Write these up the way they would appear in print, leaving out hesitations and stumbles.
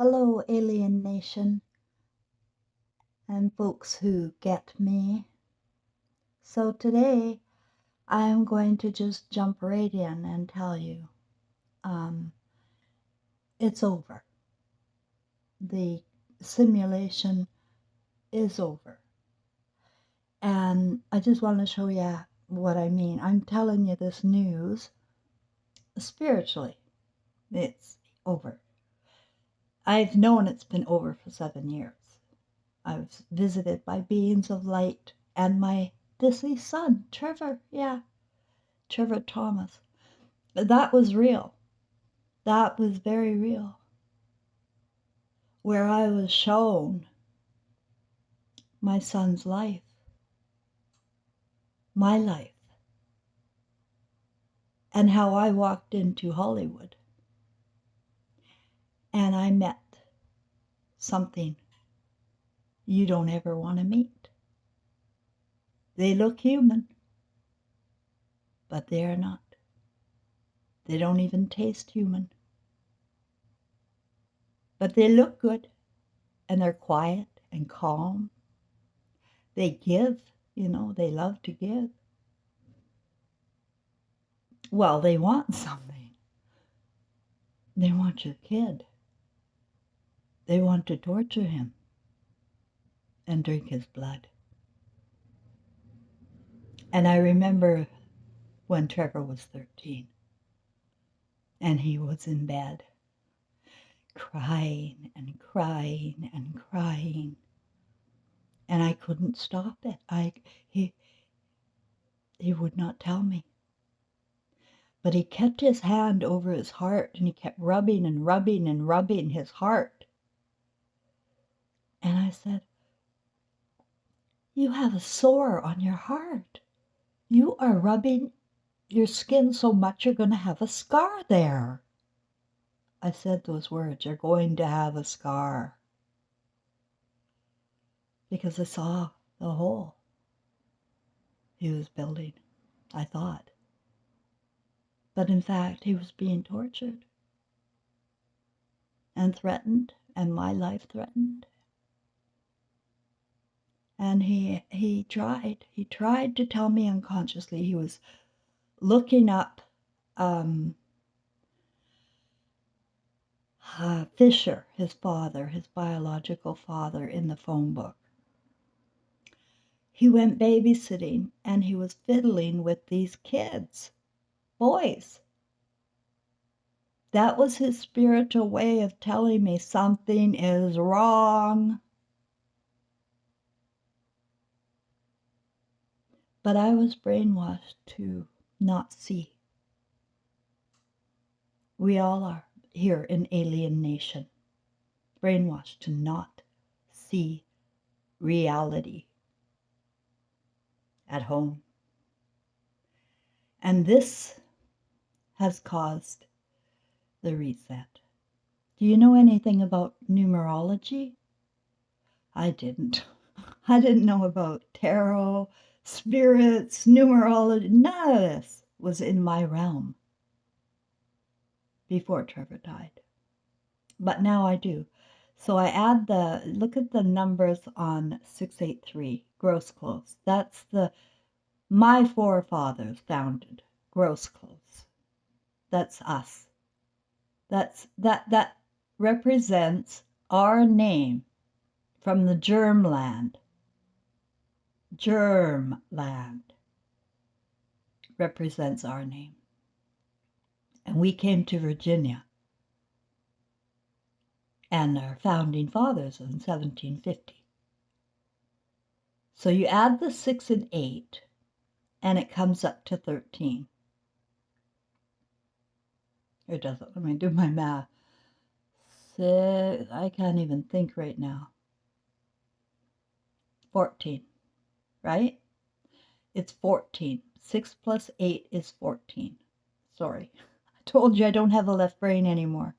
Hello, Alien Nation and folks who get me. So today I am going to just jump right in and tell you it's over. The simulation is over. And I just want to show you what I mean. I'm telling you this news spiritually. It's over. I've known it's been over for 7 years. I was visited by beings of light and my deceased son, Trevor. Yeah, Trevor Thomas. That was real. That was very real. Where I was shown my son's life, my life, and how I walked into Hollywood. And I met something you don't ever want to meet. They look human, but they are not. They don't even taste human. But they look good, and they're quiet and calm. They give, they love to give. Well, they want something. They want your kid. They want to torture him and drink his blood. And I remember when Trevor was 13 and he was in bed crying and crying and crying, and I couldn't stop it. He would not tell me, but he kept his hand over his heart and he kept rubbing and rubbing and rubbing his heart. And I said, "You have a sore on your heart. You are rubbing your skin so much you're going to have a scar there." I said those words, "You're going to have a scar." Because I saw the hole he was building, I thought. But in fact, he was being tortured and threatened, and my life threatened. And he tried to tell me unconsciously. He was looking up Fisher, his father, his biological father, in the phone book. He went babysitting and he was fiddling with these kids, boys. That was his spiritual way of telling me something is wrong. But I was brainwashed to not see. We all are here in Alien Nation, brainwashed to not see reality at home. And this has caused the reset. Do you know anything about numerology? I didn't. I didn't know about tarot, spirits, numerology. None of this was in my realm before Trevor died. But now I do. So I add look at the numbers on 683, gross clothes. That's my forefathers founded gross clothes. That's us. That represents our name from the germ land. Germ land represents our name. And we came to Virginia and our founding fathers in 1750. So you add the 6 and 8 and it comes up to 13. It doesn't. Let me do my math. I can't even think right now. 14, right? It's 14. 6 plus 8 is 14. Sorry. I told you I don't have a left brain anymore.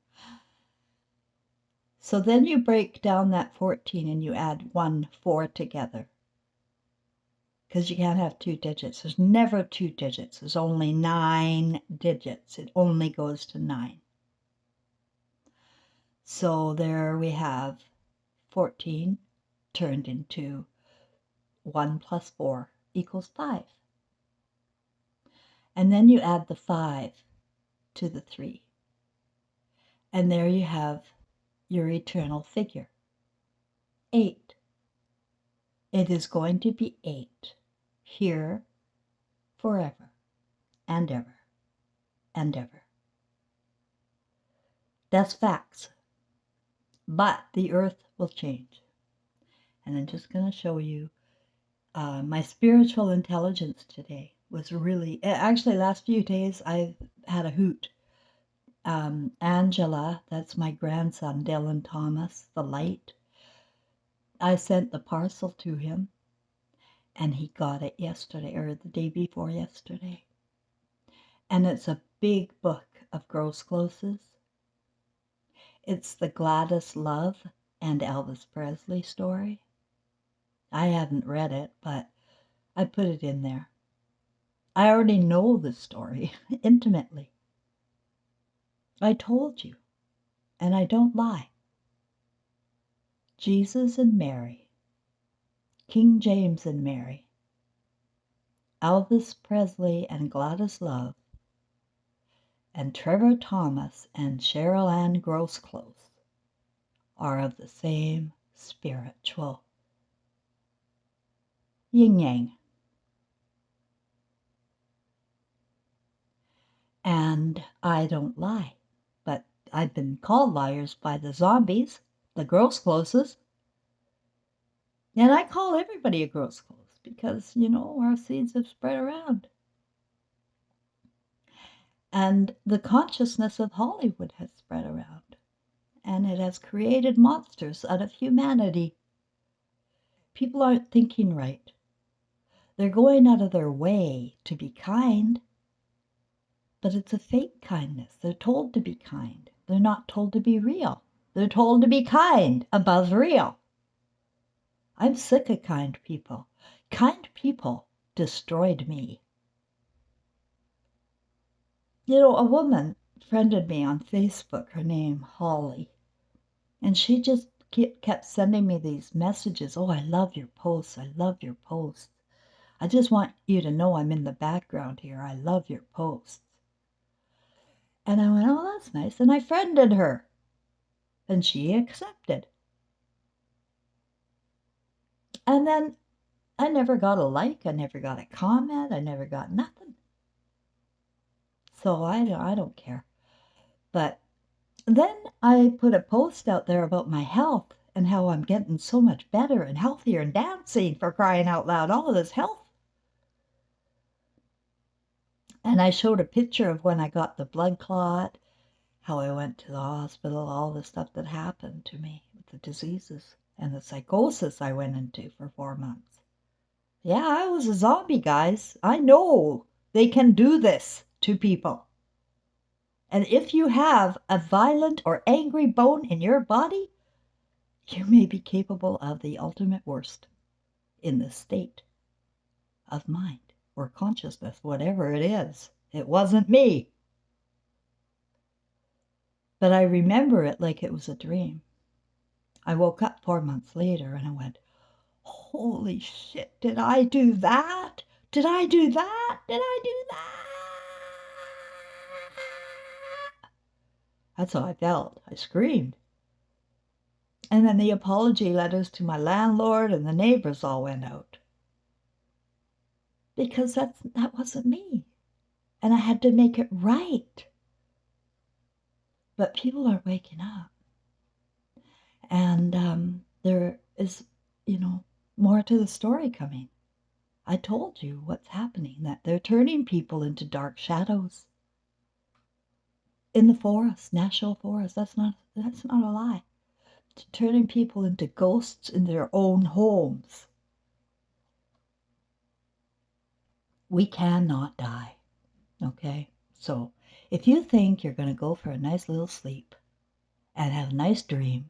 So then you break down that 14 and you add 1, 4 together. Because you can't have 2 digits. There's never 2 digits. There's only 9 digits. It only goes to 9. So there we have 14 turned into 1 plus 4 equals 5. And then you add the 5 to the 3. And there you have your eternal figure, 8. It is going to be 8 here forever and ever and ever. That's facts. But the earth will change. And I'm just going to show you my spiritual intelligence today was really, actually last few days I've had a hoot. Angela, that's my grandson, Dylan Thomas, the light. I sent the parcel to him and he got it yesterday or the day before yesterday. And it's a big book of gross closes. It's the Gladys Love and Elvis Presley story. I haven't read it, but I put it in there. I already know the story intimately. I told you, and I don't lie. Jesus and Mary, King James and Mary, Elvis Presley and Gladys Love, and Trevor Thomas and Cheryl Ann Grossclose are of the same spiritual yin-yang. And I don't lie, but I've been called liars by the zombies, the Grosscloses. And I call everybody a Grossclose because, our seeds have spread around. And the consciousness of Hollywood has spread around. And it has created monsters out of humanity. People aren't thinking right. They're going out of their way to be kind, but it's a fake kindness. They're told to be kind. They're not told to be real. They're told to be kind above real. I'm sick of kind people. Kind people destroyed me. A woman friended me on Facebook, her name Holly, and she just kept sending me these messages. Oh, I love your posts. I love your posts. I just want you to know I'm in the background here. I love your posts. And I went, oh, that's nice. And I friended her. And she accepted. And then I never got a like. I never got a comment. I never got nothing. So I don't care. But then I put a post out there about my health and how I'm getting so much better and healthier and dancing, for crying out loud, all of this health. And I showed a picture of when I got the blood clot, how I went to the hospital, all the stuff that happened to me with the diseases and the psychosis I went into for 4 months. Yeah, I was a zombie, guys. I know they can do this to people. And if you have a violent or angry bone in your body, you may be capable of the ultimate worst in the state of mind or consciousness, whatever it is. It wasn't me. But I remember it like it was a dream. I woke up 4 months later and I went, holy shit, did I do that? Did I do that? Did I do that? That's how I felt. I screamed. And then the apology letters to my landlord and the neighbors all went out. Because that wasn't me. And I had to make it right. But people aren't waking up. And there is, more to the story coming. I told you what's happening, that they're turning people into dark shadows. In the forest, national forest, that's not a lie. Turning people into ghosts in their own homes. We cannot die, okay? So if you think you're going to go for a nice little sleep and have a nice dream,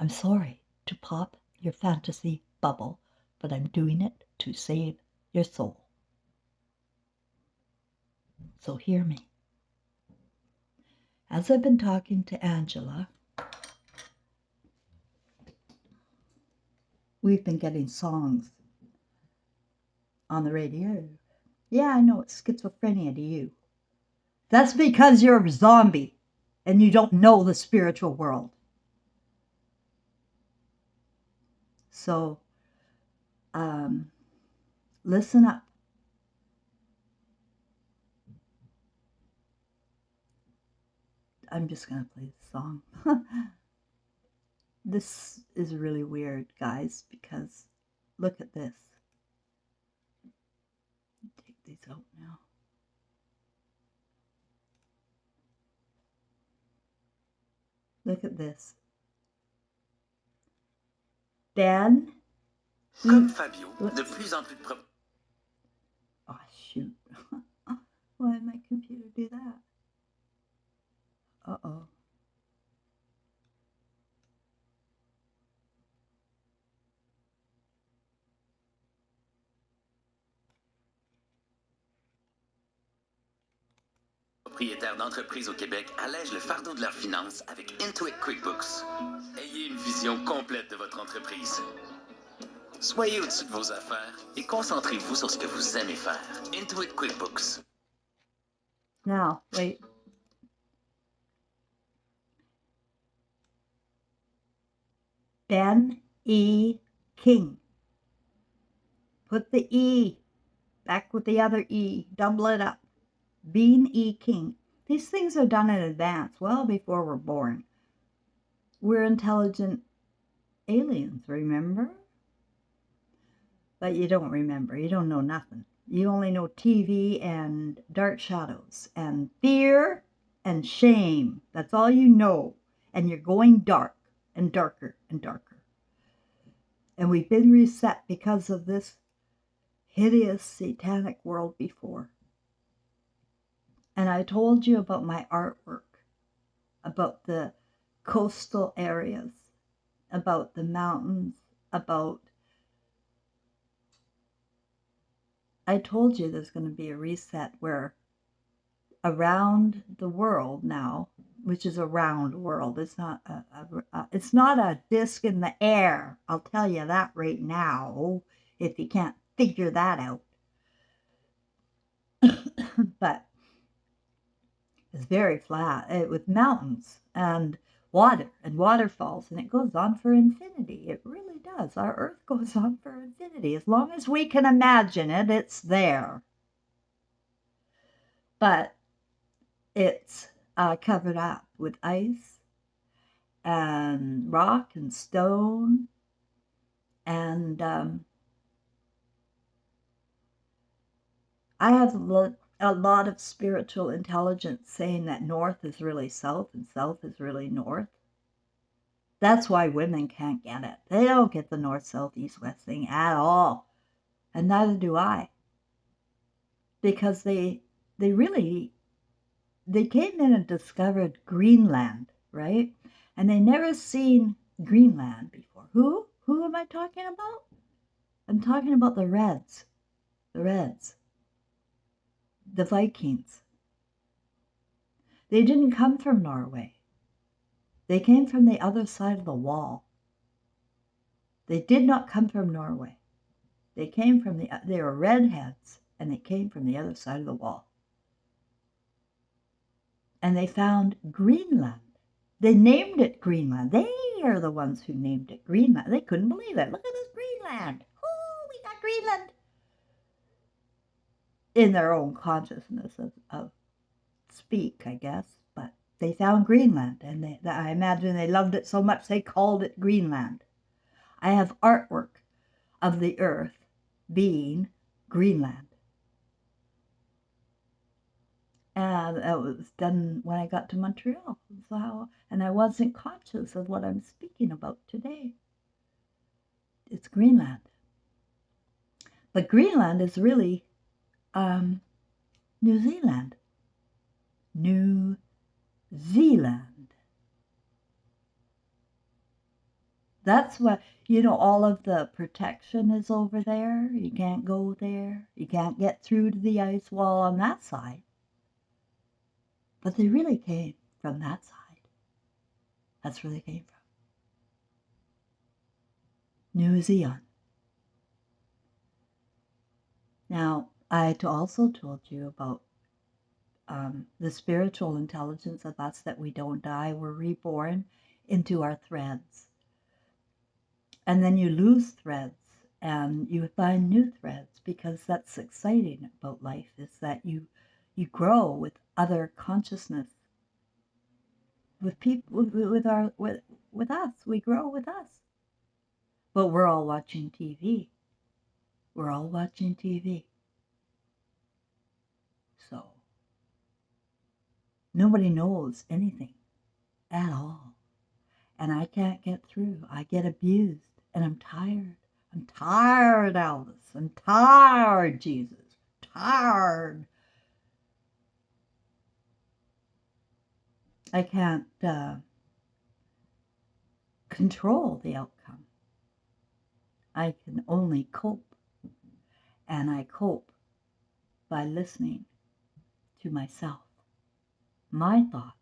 I'm sorry to pop your fantasy bubble, but I'm doing it to save your soul. So hear me. As I've been talking to Angela, we've been getting songs on the radio. Yeah, I know it's schizophrenia to you. That's because you're a zombie and you don't know the spiritual world. So, listen up. I'm just going to play the song. This is really weird, guys, because look at this. Take these out now. Look at this. Ben. Comme Fabio, de plus en plus de Oh, shoot. Why did my computer do that? Uh-oh. propriétaires d'entreprises au Québec allègent le fardeau de leurs finances avec Intuit QuickBooks. Ayez une vision complète de votre entreprise. Soyez au-dessus de vos affaires et concentrez-vous sur ce que vous aimez faire. Intuit QuickBooks. Now, wait. Ben E. King. Put the E back with the other E. Double it up. Ben E. King. These things are done in advance, well before we're born. We're intelligent aliens, remember? But you don't remember. You don't know nothing. You only know TV and dark shadows and fear and shame. That's all you know. And you're going dark and darker and darker. And we've been reset because of this hideous satanic world before. And I told you about my artwork, about the coastal areas, about the mountains, about... I told you there's going to be a reset where around the world now, which is a round world, it's not it's not a disc in the air. I'll tell you that right now, if you can't figure that out. But it's very flat with mountains and water and waterfalls, and it goes on for infinity. It really does. Our Earth goes on for infinity. As long as we can imagine it, it's there. But it's covered up with ice and rock and stone, and I have a lot of spiritual intelligence saying that north is really south and south is really north. That's why women can't get it. They don't get the north, south, east, west thing at all, and neither do I, because they came in and discovered Greenland, right? And they never seen Greenland before. Who am I talking about? I'm talking about the Reds, the Vikings. They didn't come from Norway. They came from the other side of the wall. They did not come from Norway. They were redheads, and they came from the other side of the wall. And they found Greenland. They named it Greenland. They are the ones who named it Greenland. They couldn't believe it. Look at this Greenland. Oh, we got Greenland. In their own consciousness of speak, I guess. But they found Greenland, and I imagine they loved it so much they called it Greenland. I have artwork of the Earth being Greenland. And it was done when I got to Montreal. And I wasn't conscious of what I'm speaking about today. It's Greenland. But Greenland is really New Zealand. New Zealand. That's what, all of the protection is over there. You can't go there. You can't get through to the ice wall on that side. But they really came from that side. That's where they came from. New Zealand. Now, I also told you about the spiritual intelligence of us, that we don't die, we're reborn into our threads. And then you lose threads and you find new threads, because that's exciting about life, is that you grow with other consciousness, with people, with us. We grow with us. But we're all watching TV. We're all watching TV. So nobody knows anything at all. And I can't get through. I get abused, and I'm tired. I'm tired, Alice. I'm tired, Jesus. Tired. I can't control the outcome. I can only cope. And I cope by listening to myself, my thoughts,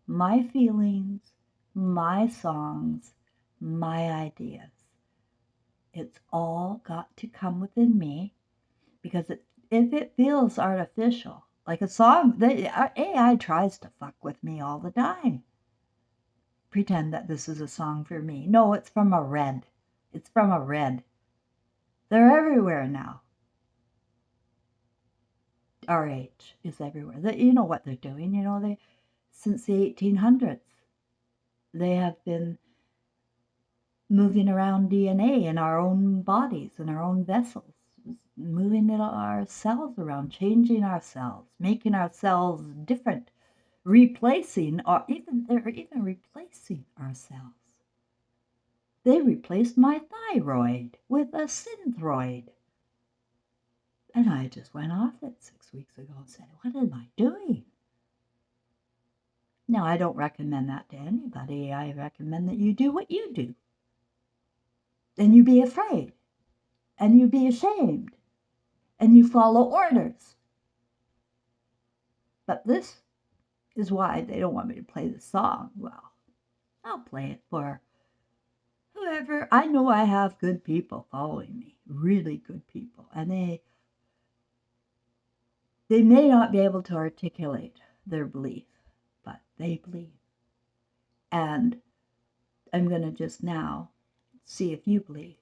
my feelings, my songs, my ideas. It's all got to come within me, because if it feels artificial, like a song, AI tries to fuck with me all the time. Pretend that this is a song for me. No, it's from a red. It's from a red. They're everywhere now. RH is everywhere. You know what they're doing. Since the 1800s, they have been moving around DNA in our own bodies, in our own vessels, moving our cells around, changing our cells, making our cells different, replacing, or they're even replacing ourselves. They replaced my thyroid with a synthroid. And I just went off it 6 weeks ago and said, what am I doing? Now, I don't recommend that to anybody. I recommend that you do what you do. And you be afraid. And you be ashamed. And you follow orders. But this is why they don't want me to play the song. Well, I'll play it for whoever. I know I have good people following me, really good people. And they may not be able to articulate their belief, but they believe. And I'm going to just now see if you believe.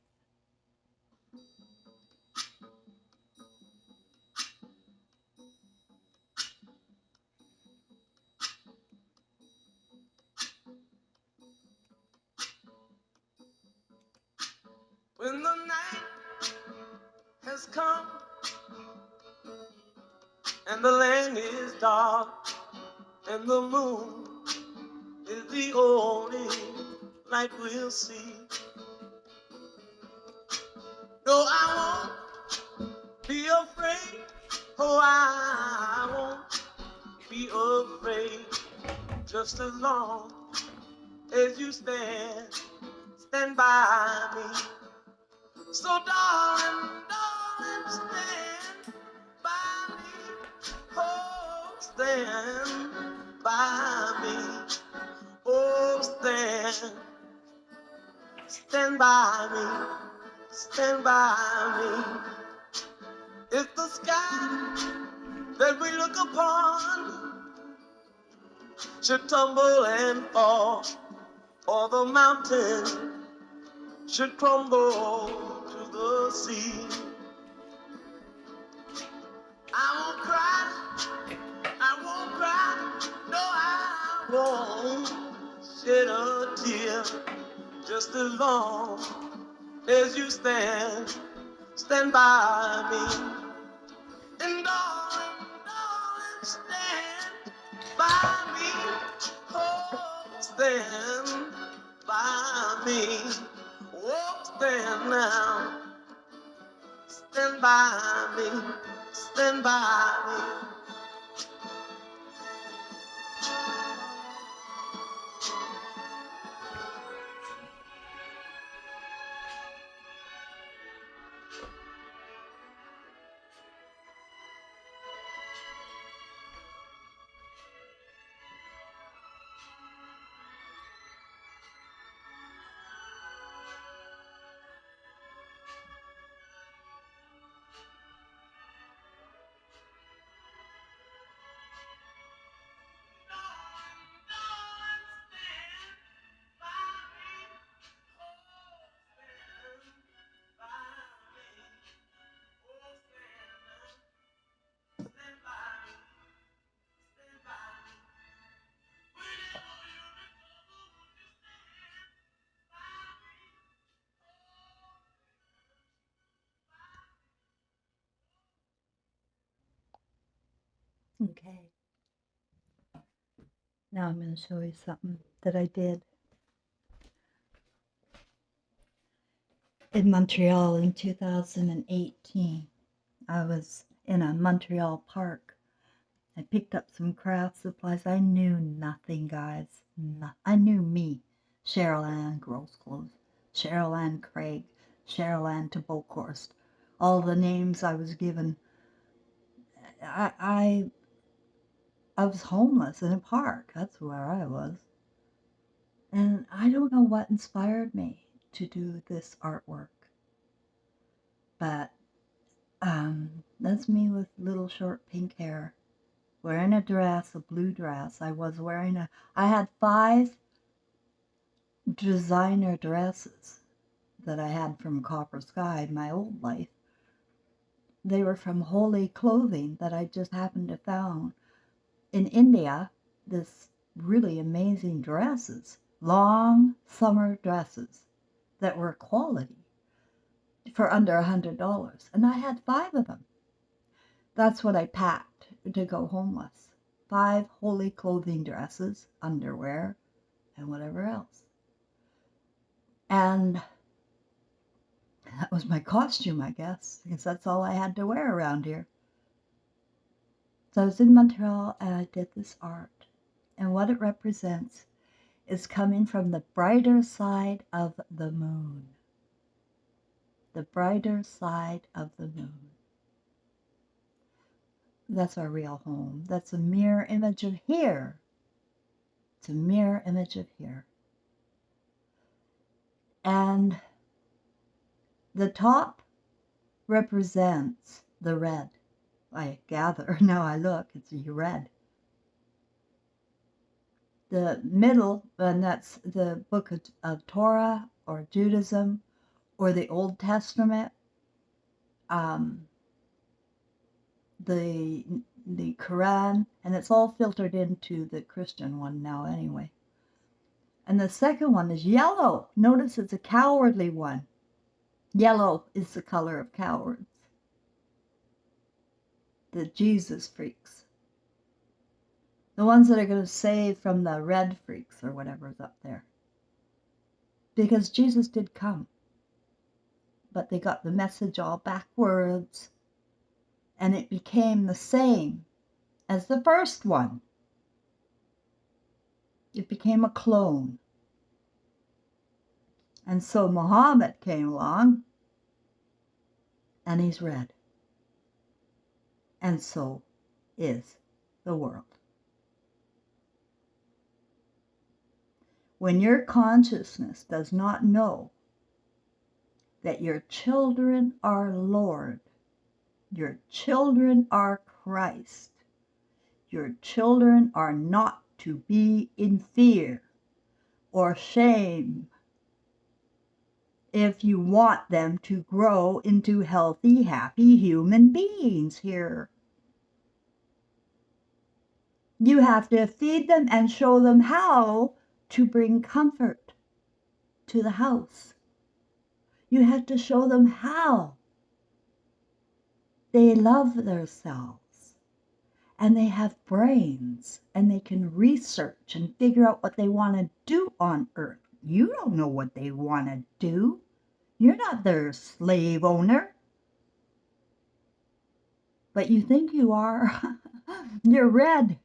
When the night has come and the land is dark and the moon is the only light we'll see. No, I won't be afraid. Oh, I won't be afraid. Just as long as you stand by me. So darling, stand by me. Oh, stand by me. Oh, stand by me. Stand by me. If the sky that we look upon should tumble and fall, or the mountain should crumble to the sea, I won't cry, no, I won't shed a tear, just as long as you stand by me. And darling, stand by me, oh, stand by me, oh, stand now, stand by me, stand by me. Okay. Now I'm going to show you something that I did in Montreal in 2018. I was in a Montreal park. I picked up some craft supplies. I knew nothing, guys. I knew me. Cheryl Ann Gross Clothes, Cheryl Ann Craig, Cheryl Ann to Bokhorst. All the names I was given. I was homeless in a park. That's where I was. And I don't know what inspired me to do this artwork. But that's me with little short pink hair, wearing a dress, a blue dress. I had 5 designer dresses that I had from Copper Sky in my old life. They were from Holy Clothing that I just happened to found in India. This really amazing dresses, long summer dresses that were quality for under $100. And I had 5 of them. That's what I packed to go homeless. 5 Holy Clothing dresses, underwear, and whatever else. And that was my costume, I guess, because that's all I had to wear around here. So I was in Montreal and I did this art. And what it represents is coming from the brighter side of the moon. The brighter side of the moon. That's our real home. That's a mirror image of here. It's a mirror image of here. And the top represents the red. I gather, now I look, it's red. The middle, and that's the book of Torah or Judaism or the Old Testament, the Quran, and it's all filtered into the Christian one now anyway. And the second one is yellow. Notice it's a cowardly one. Yellow is the color of cowards. The Jesus freaks. The ones that are going to save from the red freaks or whatever's up there. Because Jesus did come. But they got the message all backwards. And it became the same as the first one. It became a clone. And so Muhammad came along. And he's red. And so is the world. When your consciousness does not know that your children are Lord, your children are Christ, your children are not to be in fear or shame if you want them to grow into healthy, happy human beings here. You have to feed them and show them how to bring comfort to the house. You have to show them how they love themselves and they have brains and they can research and figure out what they want to do on earth. You don't know what they want to do. You're not their slave owner. But you think you are. You're red.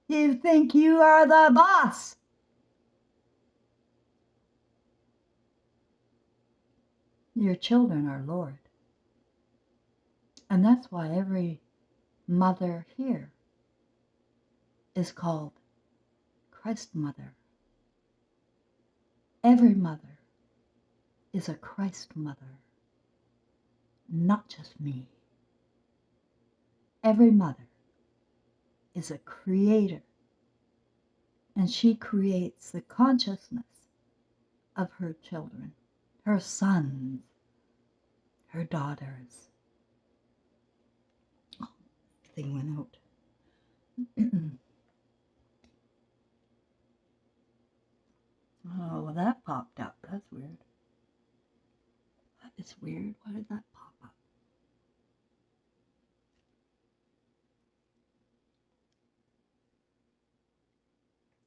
You think you are the boss. Your children are Lord. And that's why every mother here is called Christ Mother. Every mother is a Christ mother, not just me. Every mother is a creator, and she creates the consciousness of her children, her sons, her daughters. Oh, thing went out. Oh, well, that popped up. That's weird. That is weird. Why did that pop up?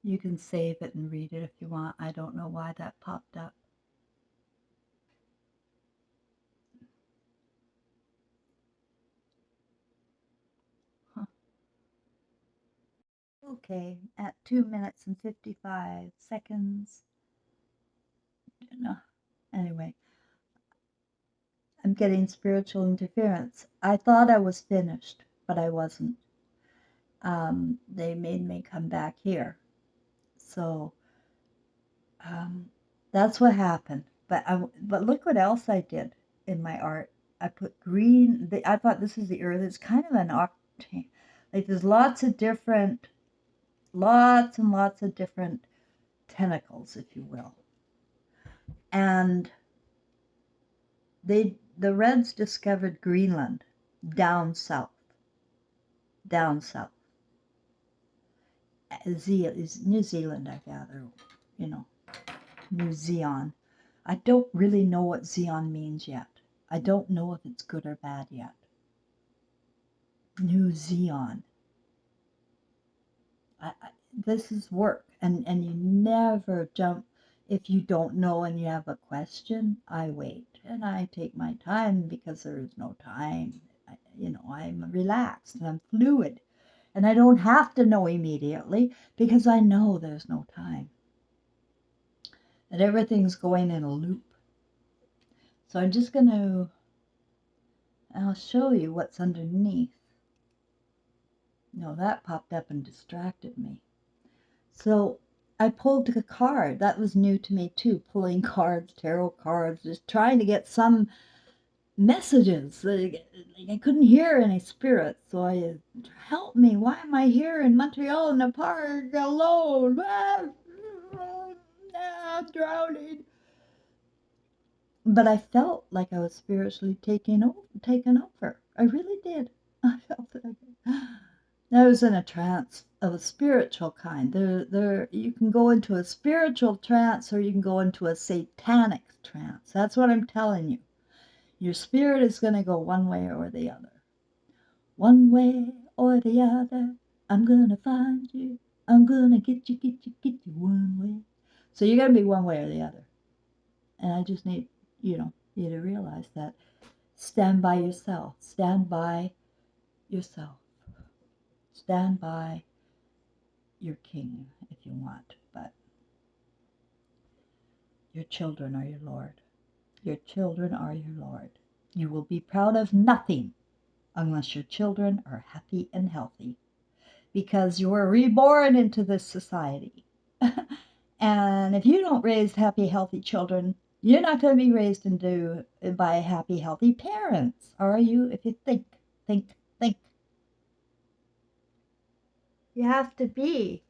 You can save it and read it if you want. I don't know why that popped up. Huh. Okay, at 2 minutes and 55 seconds. No. Anyway, I'm getting spiritual interference. I thought I was finished, but I wasn't. They made me come back here. So um, that's what happened. But look what else I did in my art. I put green. I thought this is the earth. It's kind of an octane. Like there's lots and lots of different tentacles, if you will. And the Reds discovered Greenland down south, down south. Is New Zealand, I gather, you know, New Zeon. I don't really know what Zeon means yet. I don't know if it's good or bad yet. New Zeon. This is work, and you never jump. If you don't know and you have a question, I wait and I take my time because there is no time. I'm relaxed and I'm fluid, and I don't have to know immediately because I know there's no time. That everything's going in a loop. So I'm just going to, I'll show you what's underneath. No, that popped up and distracted me. So I pulled a card. That was new to me too, pulling cards, tarot cards, just trying to get some messages. Like I couldn't hear any spirits. So I, help me. Why am I here in Montreal in a park alone? I'm drowning. But I felt like I was spiritually taken over. I really did. I felt it. I was in a trance of a spiritual kind. You can go into a spiritual trance or you can go into a satanic trance. That's what I'm telling you. Your spirit is going to go one way or the other. One way or the other. I'm going to find you. I'm going to get you one way. So you're going to be one way or the other. And I just need, you to realize that. Stand by yourself. Stand by yourself. Stand by your king if you want, but your children are your Lord. Your children are your Lord. You will be proud of nothing unless your children are happy and healthy because you were reborn into this society. And if you don't raise happy, healthy children, you're not going to be raised by happy, healthy parents, are you? If you think. You have to be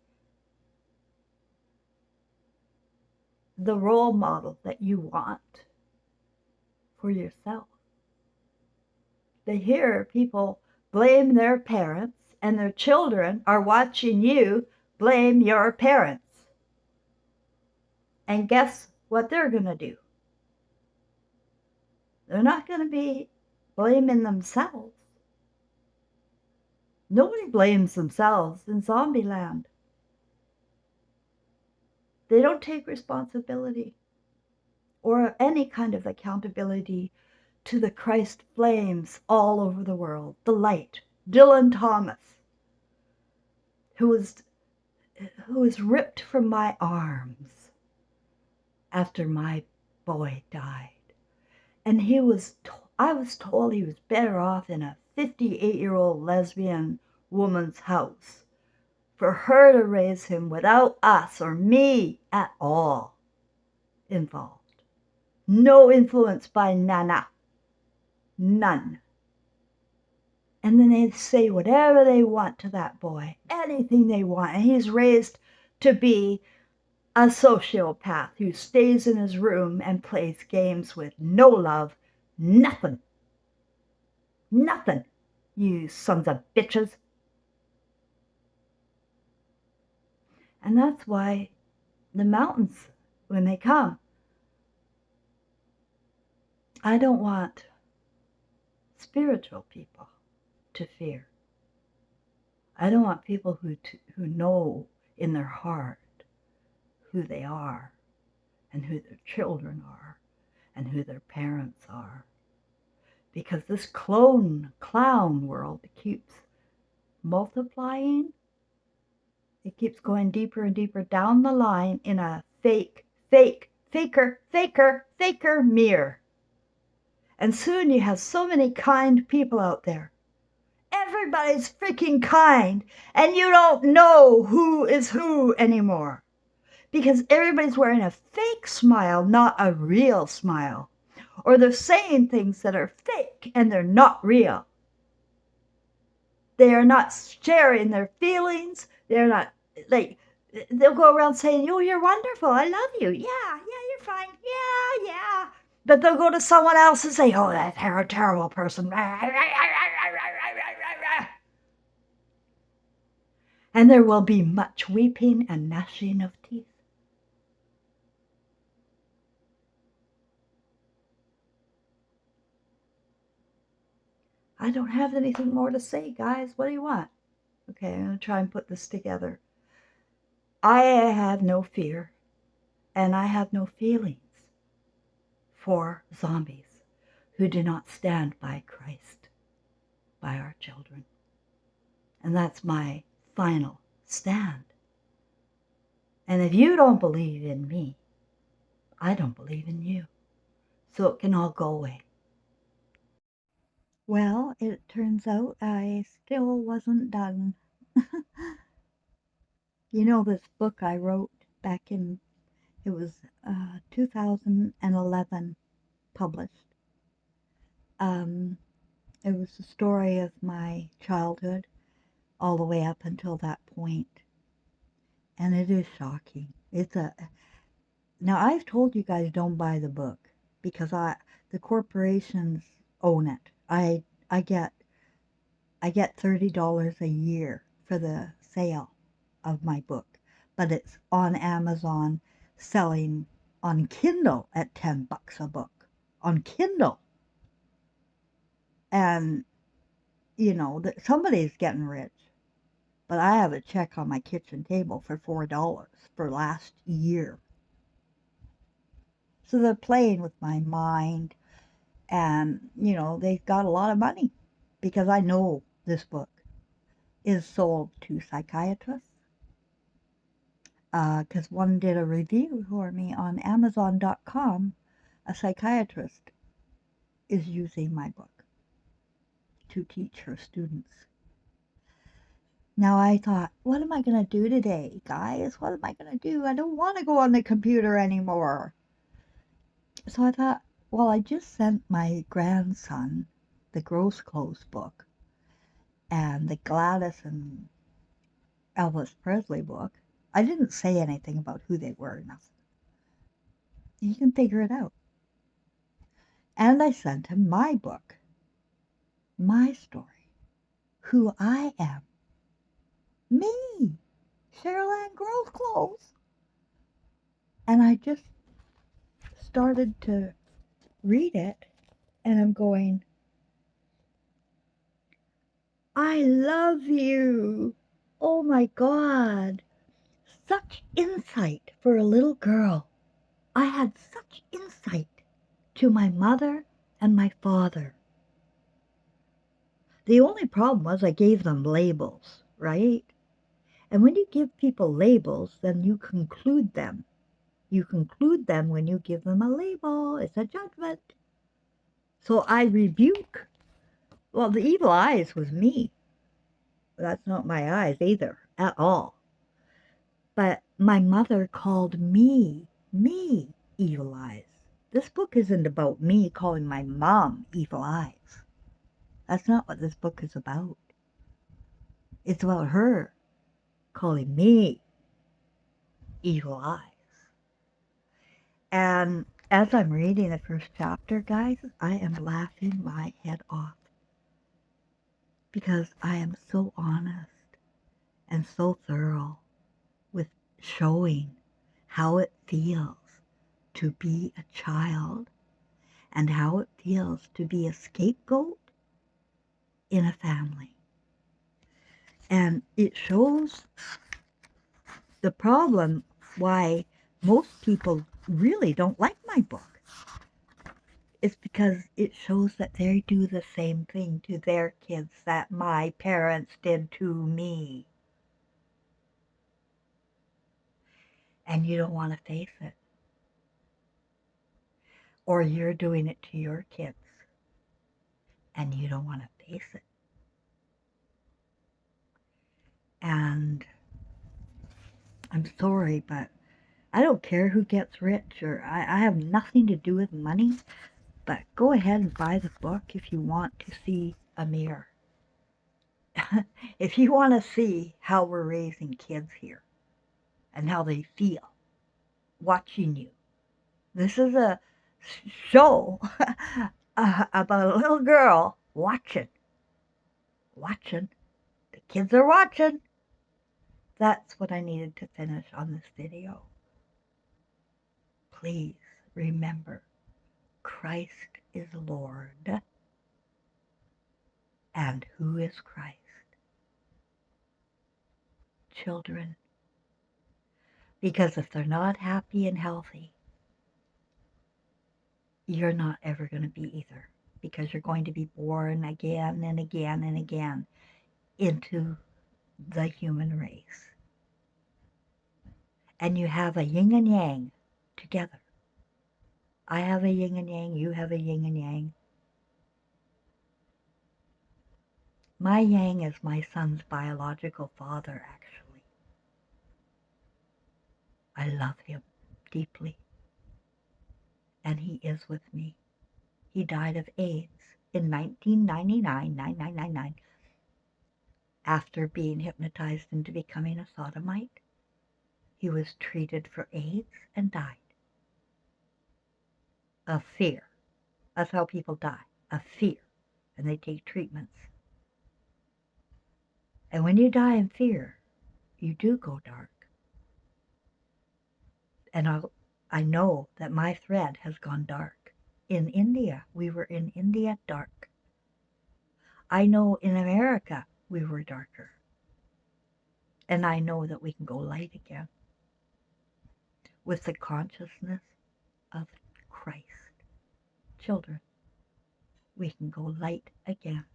the role model that you want for yourself. They hear people blame their parents, and their children are watching you blame your parents. And guess what they're going to do? They're not going to be blaming themselves. Nobody blames themselves in zombie land. They don't take responsibility or any kind of accountability to the Christ flames all over the world. The light. Dylan Thomas, who was ripped from my arms after my boy died. And I was told he was better off in a 58-year-old lesbian woman's house for her to raise him without us or me at all involved. No influence by Nana. None. And then they say whatever they want to that boy, anything they want. And he's raised to be a sociopath who stays in his room and plays games with no love, nothing. Nothing, you sons of bitches. And that's why the mountains, when they come, I don't want spiritual people to fear. I don't want people who know in their heart who they are and who their children are and who their parents are. Because this clown world keeps multiplying. It keeps going deeper and deeper down the line in a faker mirror. And soon you have so many kind people out there. Everybody's freaking kind, and you don't know who is who anymore. Because everybody's wearing a fake smile, not a real smile. Or they're saying things that are fake and they're not real. They are not sharing their feelings. They're not, like, they'll go around saying, oh, you're wonderful. I love you. Yeah, you're fine. Yeah. But they'll go to someone else and say, oh, that's a terrible person. And there will be much weeping and gnashing of teeth. I don't have anything more to say, guys. What do you want? Okay, I'm going to try and put this together. I have no fear, and I have no feelings for zombies who do not stand by Christ, by our children. And that's my final stand. And if you don't believe in me, I don't believe in you. So it can all go away. Well, it turns out I still wasn't done. You know, this book I wrote back in, it was 2011 published. It was the story of my childhood all the way up until that point. And it is shocking. Now I've told you guys don't buy the book because the corporations own it. I get $30 a year for the sale of my book, but it's on Amazon selling on Kindle at $10 a book on Kindle. And you know that somebody's getting rich, but I have a check on my kitchen table for $4 for last year. So they're playing with my mind, and you know they've got a lot of money because I know this book is sold to psychiatrists. Because one did a review for me on Amazon.com. A psychiatrist is using my book to teach her students. Now I thought, what am I going to do today, guys? What am I going to do? I don't want to go on the computer anymore. So I thought, well, I just sent my grandson the Gross Clothes book and the Gladys and Elvis Presley book. I didn't say anything about who they were, nothing. You can figure it out. And I sent him my book, my story, who I am. Me, Cheryl Ann Gross Clothes. And I just started to read it, and I'm going, I love you. Oh my God. Such insight for a little girl. I had such insight to my mother and my father. The only problem was I gave them labels, right? And when you give people labels, then you conclude them. You conclude them when you give them a label. It's a judgment. So I rebuke. Well, the evil eyes was me. That's not my eyes either, at all. But my mother called me evil eyes. This book isn't about me calling my mom evil eyes. That's not what this book is about. It's about her calling me evil eyes. And as I'm reading the first chapter, guys, I am laughing my head off because I am so honest and so thorough with showing how it feels to be a child and how it feels to be a scapegoat in a family. And it shows the problem why most people really don't like my book. It's because it shows that they do the same thing to their kids that my parents did to me. And you don't want to face it. Or you're doing it to your kids and you don't want to face it. And I'm sorry, but I don't care who gets rich, or I have nothing to do with money, but go ahead and buy the book if you want to see a mirror. If you want to see how we're raising kids here and how they feel watching you. This is a show about a little girl watching. Watching. The kids are watching. That's what I needed to finish on this video. Please remember, Christ is Lord. And who is Christ? Children. Because if they're not happy and healthy, you're not ever going to be either. Because you're going to be born again and again and again into the human race. And you have a yin and yang together. I have a yin and yang, you have a yin and yang. My yang is my son's biological father, actually. I love him deeply. And he is with me. He died of AIDS in 1999, after being hypnotized into becoming a sodomite. He was treated for AIDS and died of fear. That's how people die, of fear. And they take treatments. And when you die in fear, you do go dark. And I know that my thread has gone dark. In India, we were in India dark. I know in America, we were darker. And I know that we can go light again with the consciousness of Christ. Children, we can go light again.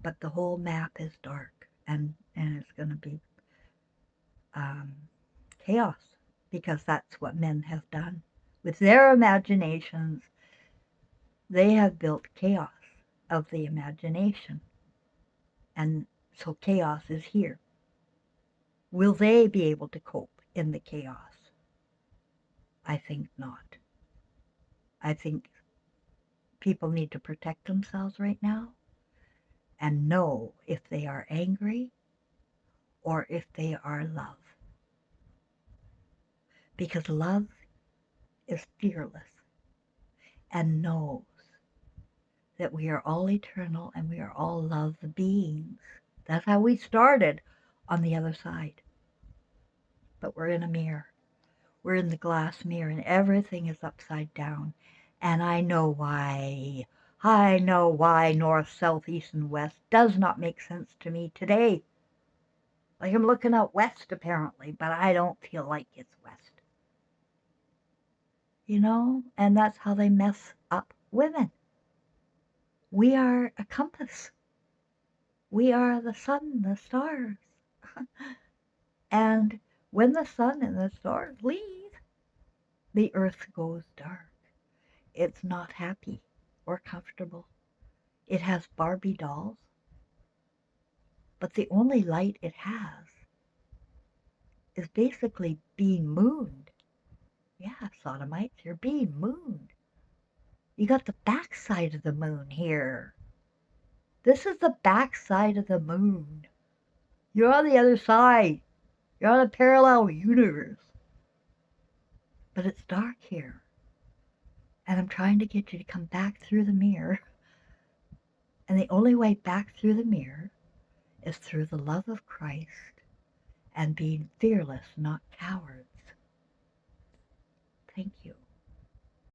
But the whole map is dark, and it's going to be chaos, because that's what men have done. With their imaginations, they have built chaos of the imagination. And so chaos is here. Will they be able to cope in the chaos? I think not. I think people need to protect themselves right now and know if they are angry or if they are love. Because love is fearless and knows that we are all eternal and we are all love beings. That's how we started on the other side. But we're in a mirror. We're in the glass mirror and everything is upside down. And I know why. I know why north, south, east, and west does not make sense to me today. Like I'm looking out west apparently, but I don't feel like it's west. You know? And that's how they mess up women. We are a compass. We are the sun, the stars. And when the sun and the stars leave, the earth goes dark. It's not happy or comfortable. It has Barbie dolls, but the only light it has is basically being mooned. Yeah, sodomites, you're being mooned. You got the backside of the moon here. This is the backside of the moon. You're on the other side. You're on a parallel universe. But it's dark here. And I'm trying to get you to come back through the mirror. And the only way back through the mirror is through the love of Christ and being fearless, not cowards. Thank you.